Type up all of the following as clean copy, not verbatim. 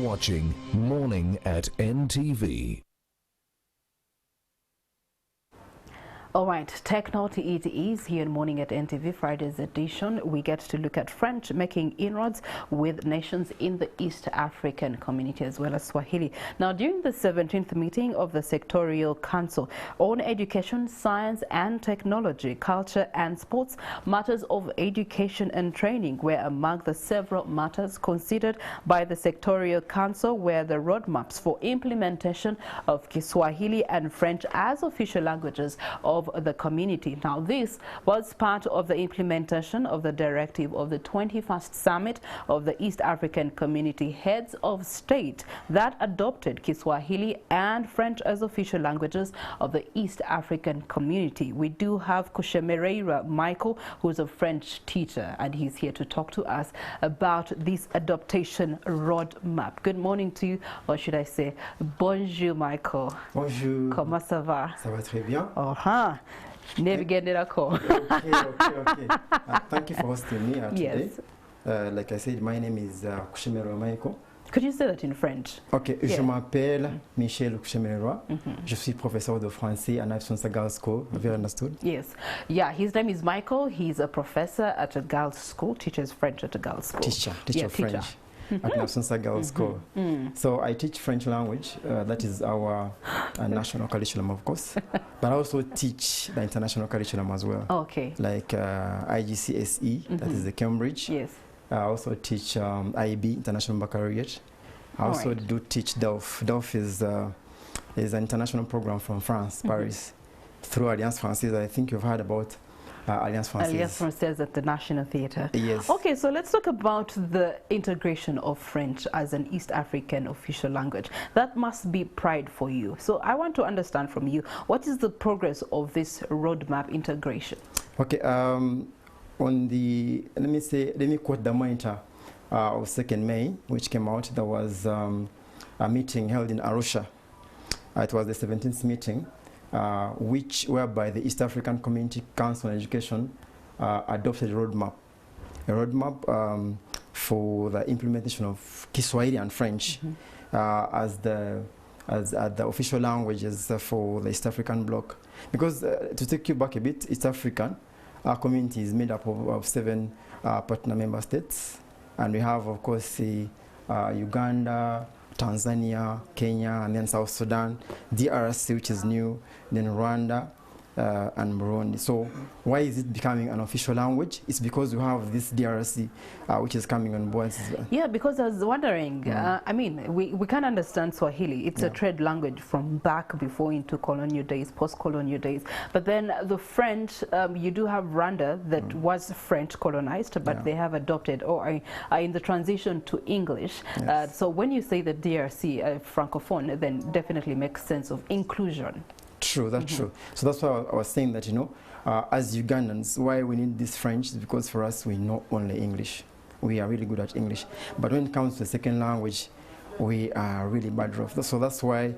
watching Morning at NTV. All right, Tech Note it is here in Morning at NTV, Friday's edition. We get to look at French making inroads with nations in the East African community as well as Swahili. Now, during the 17th meeting of the Sectorial Council on Education, Science and Technology, Culture and Sports, matters of education and training were among the several matters considered by the Sectorial Council, where the roadmaps for implementation of Kiswahili and French as official languages of the community. Now, this was part of the implementation of the directive of the 21st Summit of the East African Community Heads of State that adopted Kiswahili and French as official languages of the East African community. We do have Kushemereira Michael, who's a French teacher, and he's here to talk to us about this adaptation roadmap. Good morning to you, or should I say bonjour, Michael. Bonjour. Comment ça va? Ça va très bien. Okay. Thank you for hosting me today. Yes. Like I said, my name is Kushemereira Michael. Could you say that in French? Ok, Yeah. Je m'appelle Michel Kushemereira. Je suis professeur de français à Navsunsa Girls School. Have you understood? Yes. Yeah, his name is Michael. He's a professor at a girls' school, teaches French at a girls' school. Teacher Yeah, French at Navsunsa Girls School. So I teach French language. That is our national curriculum, of course. But I also teach the international curriculum as well. Okay. Like IGCSE, that is the Cambridge. Yes. I also teach IB, International Baccalaureate. I also do teach DELF. DELF is an international program from France, Paris, through Alliance Française. I think you've heard about Alliance Française. Alliance Française at the National Theatre. Yes. Okay, so let's talk about the integration of French as an East African official language. That must be pride for you. So I want to understand from you, what is the progress of this roadmap integration? Okay. On the, let me quote the monitor of 2nd May, which came out. There was a meeting held in Arusha. It was the 17th meeting, whereby the East African Community Council on Education adopted a roadmap for the implementation of Kiswahili and French as the official languages for the East African bloc. Because to take you back a bit, East African, our community is made up of 7 partner member states, and we have, of course, Uganda, Tanzania, Kenya, and then South Sudan, DRC, which is new, then Rwanda, and Burundi. So why is it becoming an official language? It's because we have this DRC, which is coming on board. Yeah, because I was wondering, I mean, we can understand Swahili. It's a trade language from back before into colonial days, post-colonial days. But then the French, you do have Rwanda that was French colonized, but they have adopted or are in the transition to English. Yes. So when you say the DRC, Francophone, then definitely makes sense of inclusion. True, that's true. So that's why I was saying that, you know, as Ugandans, why we need this French is because for us, we know only English. We are really good at English. But when it comes to the second language, we are really bad off. So that's why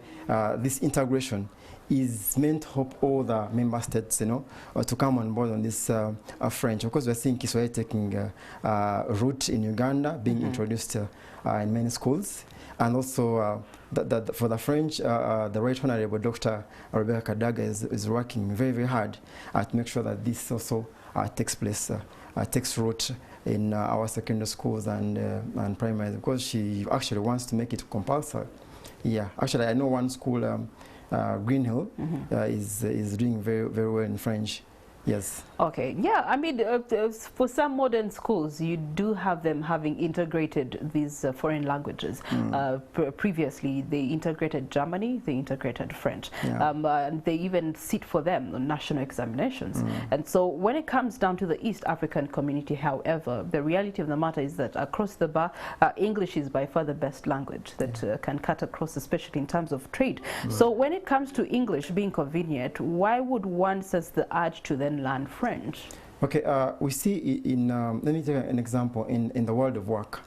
this integration is meant to help all the member states, you know, to come on board on this French. Of course, we're seeing Kiswahili taking root in Uganda, being introduced in many schools. And also, for the French, the Right Honorable Dr. Rebecca Kadaga is working very, very hard to make sure that this also takes place, takes root in our secondary schools and primary, because she actually wants to make it compulsory. Yeah, actually, I know one school, Green Hill, is doing very, very well in French. Yes. Okay. Yeah, I mean, for some modern schools, you do have them having integrated these foreign languages. Previously, they integrated Germany, they integrated French, and they even sit for them on national examinations. And so when it comes down to the East African community, however, the reality of the matter is that across the bar, English is by far the best language that can cut across, especially in terms of trade. So when it comes to English being convenient, why would one sense the urge to then learn French? Okay, we see in, let me take an example, in the world of work,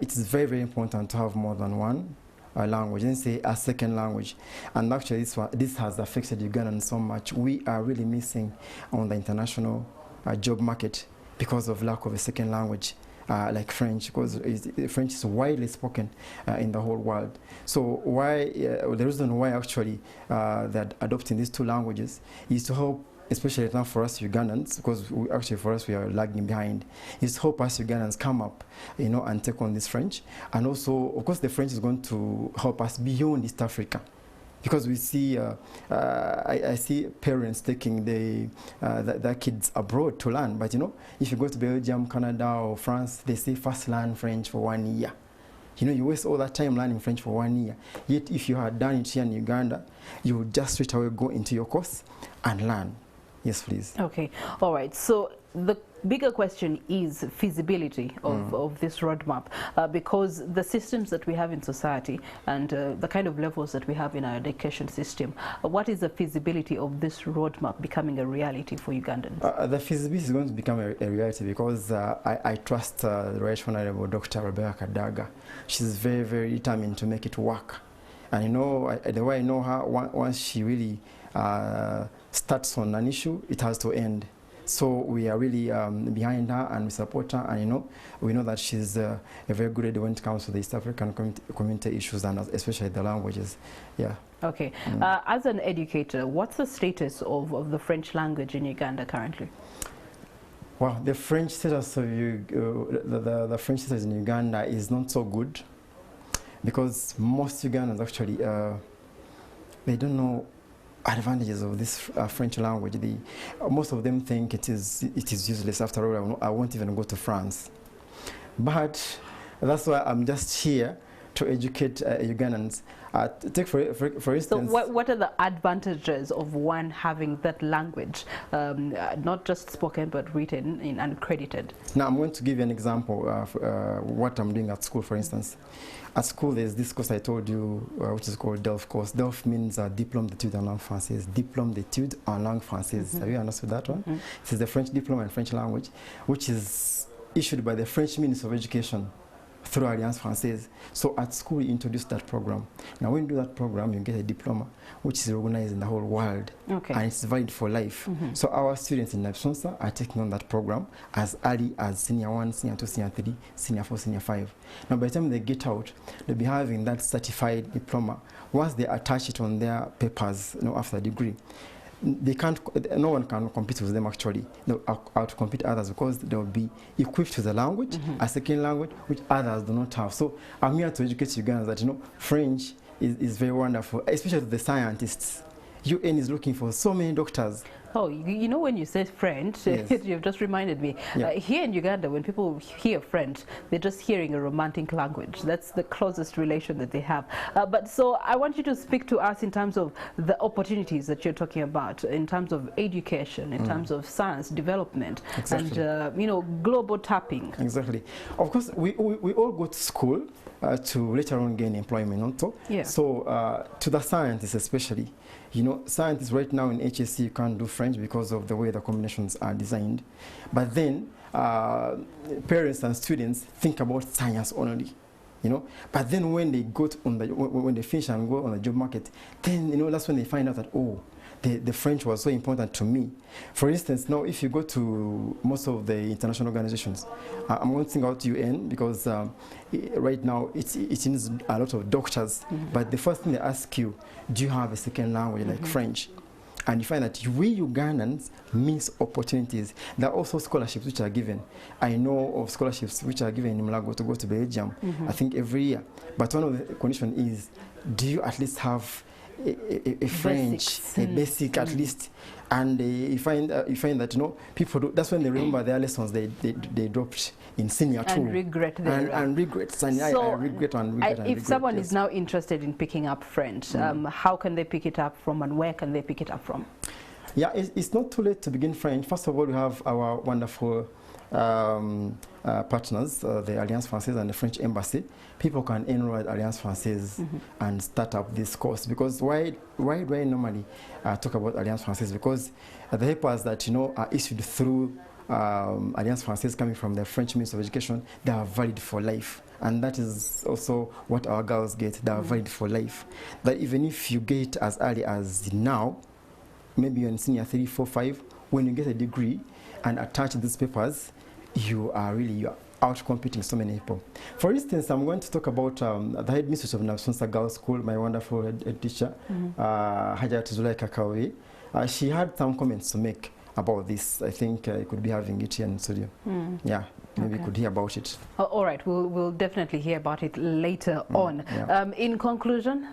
it is very, very important to have more than one language, and say a second language. And actually this has affected Ugandans so much. We are really missing on the international job market because of lack of a second language like French, because French is widely spoken in the whole world. So the reason why actually they're adopting these two languages is to help, especially now for us Ugandans, because for us we are lagging behind, is to help us Ugandans come up, and take on this French. And also, of course, the French is going to help us beyond East Africa. Because we see, I see parents taking their kids abroad to learn. But if you go to Belgium, Canada, or France, they say first learn French for 1 year. You waste all that time learning French for 1 year. Yet if you had done it here in Uganda, you would just straight away go into your course and learn. Yes, please. Okay. All right. So the bigger question is feasibility of this roadmap, because the systems that we have in society and the kind of levels that we have in our education system, what is the feasibility of this roadmap becoming a reality for Ugandans? The feasibility is going to become a reality because I trust the Right Honorable Dr. Rebecca Kadaga. She's very, very determined to make it work. And the way I know her, once she really starts on an issue, it has to end. So we are really behind her and we support her, and we know that she's a very good lady when it comes to the East African community issues, and especially the languages. Yeah. Okay. As an educator, what's the status of the French language in Uganda currently? Well, the French status of the French status in Uganda is not so good, because most Ugandans actually they don't know advantages of this French language. Most of them think it is useless. After all, I won't even go to France. But that's why I'm just here to educate Ugandans. Take for instance. So what are the advantages of one having that language, not just spoken but written and credited? Now I'm going to give you an example of what I'm doing at school. For instance, at school there's this course I told you, which is called DELF course. DELF means Diplôme d'études en langue française. Diplôme d'études en langue française. Have you understood that one? This is the French diploma in French language, which is issued by the French Ministry of Education through Alliance Française. So at school we introduced that program. Now when you do that program, you get a diploma which is recognized in the whole world, and it's valid for life. So our students in Nabsonsa are taking on that program as early as Senior 1, Senior 2, Senior 3, Senior 4, Senior 5. Now by the time they get out, they'll be having that certified diploma. Once they attach it on their papers, after a degree, no one can compete with them actually. They'll outcompete others because they'll be equipped with a language, a second language, which others do not have. So I'm here to educate Ugandans that French is very wonderful, especially the scientists. UN is looking for so many doctors. Oh, when you say French, yes. You've just reminded me. Yeah. Here in Uganda, when people hear French, they're just hearing a romantic language. That's the closest relation that they have. But so I want you to speak to us in terms of the opportunities that you're talking about, in terms of education, in terms of science development, exactly. And global tapping. Exactly. Of course, we all go to school to later on gain employment. Yeah. So to the scientists especially, scientists right now in HSC you can't do French because of the way the combinations are designed. But then parents and students think about science only, But then when they go when they finish and go on the job market, then that's when they find out that the French was so important to me. For instance, now if you go to most of the international organizations, I'm going to think out UN because right now it needs a lot of doctors. But the first thing they ask you, do you have a second language like French? And you find that we Ugandans miss opportunities. There are also scholarships which are given. I know of scholarships which are given in Mulago to go to Belgium, I think every year. But one of the conditions is, do you at least have a French, a basic at least, and you find that people do, that's when they remember their lessons they dropped in senior 2 and regret and regrets, and so I regret and regret. If someone is now interested in picking up French, how can they pick it up from, and where can they pick it up from? Yeah, it's not too late to begin French. First of all, we have our wonderful partners, the Alliance Française and the French Embassy. People can enroll at Alliance Française and start up this course. Because why do I normally talk about Alliance Française? Because the papers that are issued through Alliance Française coming from the French Ministry of Education, they are valid for life. And that is also what our girls get. They are valid for life. That even if you get as early as now, maybe you're in senior 3, 4, 5, when you get a degree and attach these papers, you are out-competing so many people. For instance, I'm going to talk about the headmistress of Nasunsa Girls School, my wonderful head teacher, Hajat Zulaika Kawi. She had some comments to make about this. I think I could be having it here in the studio. Yeah, maybe we could hear about it. Oh, all right, we'll definitely hear about it later on. Yeah. In conclusion,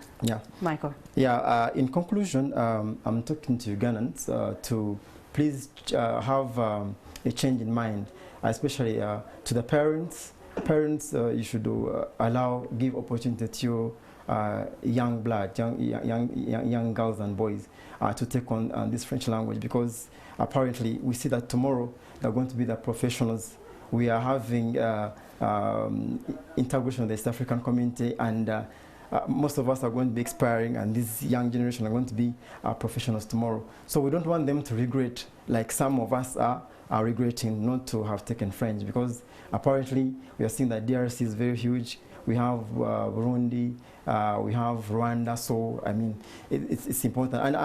Michael. Yeah, in conclusion, I'm talking to Ugandans to please have a change in mind, especially to the parents. Parents, you should give opportunity to young blood, young girls and boys to take on this French language, because apparently we see that tomorrow they're going to be the professionals. We are having integration of the East African community, and most of us are going to be expiring, and this young generation are going to be professionals tomorrow. So we don't want them to regret, like some of us are regretting not to have taken French, because apparently we are seeing that DRC is very huge. We have Burundi, we have Rwanda, so I mean it's important. And